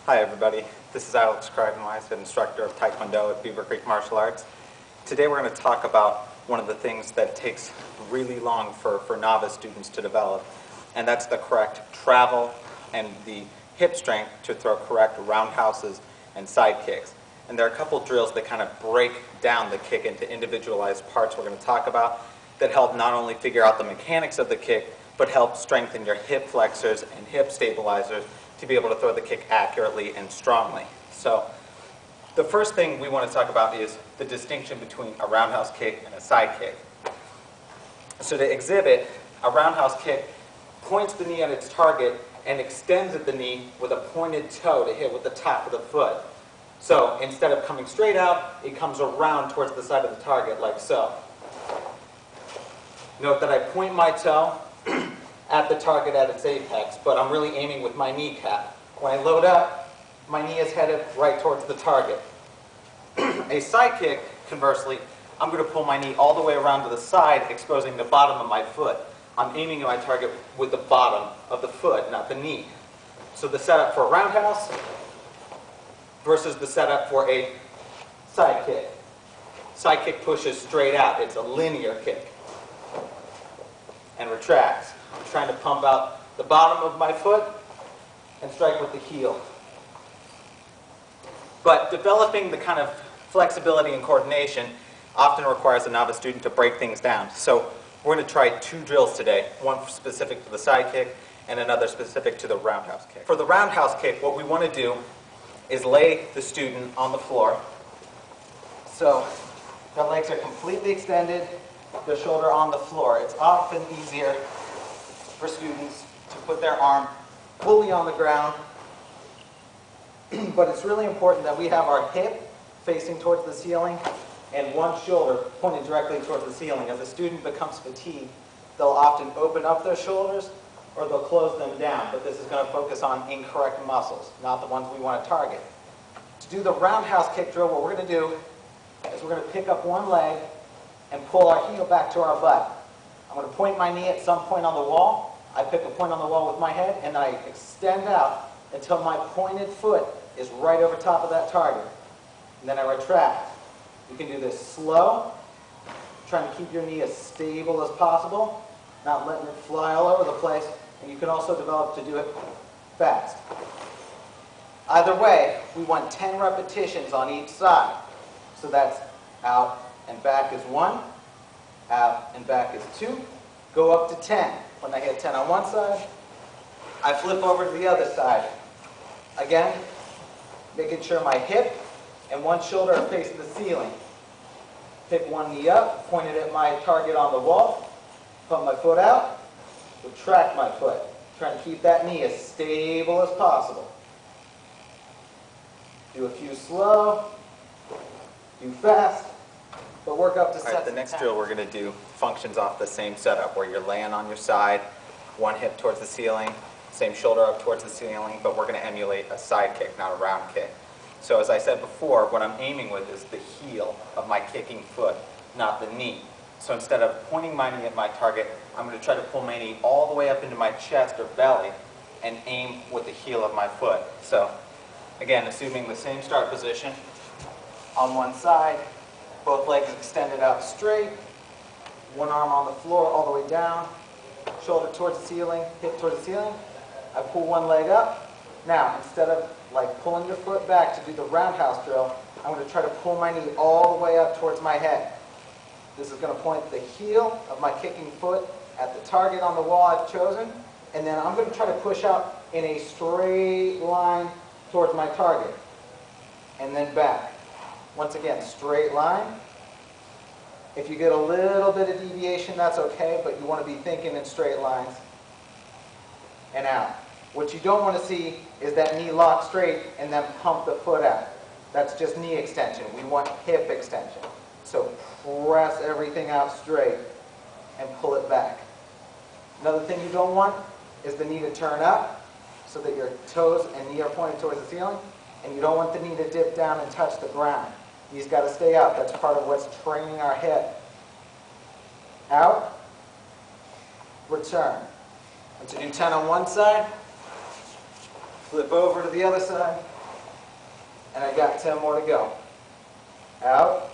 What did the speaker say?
Hi everybody, this is Alex Kreidenweiss, an instructor of Taekwondo at Beaver Creek Martial Arts. Today we're going to talk about one of the things that takes really long for novice students to develop, and that's the correct travel and the hip strength to throw correct roundhouses and side kicks. And there are a couple drills that kind of break down the kick into individualized parts we're going to talk about that help not only figure out the mechanics of the kick, but help strengthen your hip flexors and hip stabilizers to be able to throw the kick accurately and strongly. So the first thing we want to talk about is the distinction between a roundhouse kick and a side kick. So to exhibit, a roundhouse kick points the knee at its target and extends at the knee with a pointed toe to hit with the top of the foot. So instead of coming straight out, it comes around towards the side of the target like so. Note that I point my toe at the target at its apex, but I'm really aiming with my kneecap. When I load up, my knee is headed right towards the target. A side kick, conversely, I'm going to pull my knee all the way around to the side, exposing the bottom of my foot. I'm aiming at my target with the bottom of the foot, not the knee. So the setup for a roundhouse versus the setup for a side kick. Side kick pushes straight out. It's a linear kick and retracts. I'm trying to pump out the bottom of my foot and strike with the heel. But developing the kind of flexibility and coordination often requires a novice student to break things down. So we're going to try two drills today, one specific to the side kick and another specific to the roundhouse kick. For the roundhouse kick, what we want to do is lay the student on the floor. So their legs are completely extended, their shoulder on the floor. It's often easier for students to put their arm fully on the ground, but it's really important that we have our hip facing towards the ceiling and one shoulder pointed directly towards the ceiling. As a student becomes fatigued, they'll often open up their shoulders or they'll close them down, but this is going to focus on incorrect muscles, not the ones we want to target. To do the roundhouse kick drill, what we're going to do is we're going to pick up one leg and pull our heel back to our butt. I'm going to point my knee at some point on the wall. I pick a point on the wall with my head, and then I extend out until my pointed foot is right over top of that target. And then I retract. You can do this slow, trying to keep your knee as stable as possible, not letting it fly all over the place. And you can also develop to do it fast. Either way, we want 10 repetitions on each side. So that's out and back is 1, out and back is 2. Go up to 10. When I hit 10 on one side, I flip over to the other side. Again, making sure my hip and one shoulder are facing the ceiling. Pick one knee up, point it at my target on the wall, pump my foot out, retract my foot. Trying to keep that knee as stable as possible. Do a few slow, do fast, but work up to sets. All right, the next drill we're going to do functions off the same setup where you're laying on your side, one hip towards the ceiling, same shoulder up towards the ceiling, but we're going to emulate a side kick, not a round kick. So as I said before, what I'm aiming with is the heel of my kicking foot, not the knee. So instead of pointing my knee at my target, I'm going to try to pull my knee all the way up into my chest or belly and aim with the heel of my foot. So again, assuming the same start position on one side, both legs extended out straight, one arm on the floor all the way down, shoulder towards the ceiling, hip towards the ceiling. I pull one leg up. Now, instead of like pulling your foot back to do the roundhouse drill, I'm going to try to pull my knee all the way up towards my head. This is going to point the heel of my kicking foot at the target on the wall I've chosen, and then I'm going to try to push out in a straight line towards my target, and then back. Once again, straight line. If you get a little bit of deviation, that's okay, but you want to be thinking in straight lines. And out. What you don't want to see is that knee lock straight and then pump the foot out. That's just knee extension. We want hip extension. So press everything out straight and pull it back. Another thing you don't want is the knee to turn up so that your toes and knee are pointed towards the ceiling, and you don't want the knee to dip down and touch the ground. Knee's got to stay up. That's part of what's training our hip. Out, return. And to do 10 on one side, flip over to the other side, And I got 10 more to go. Out.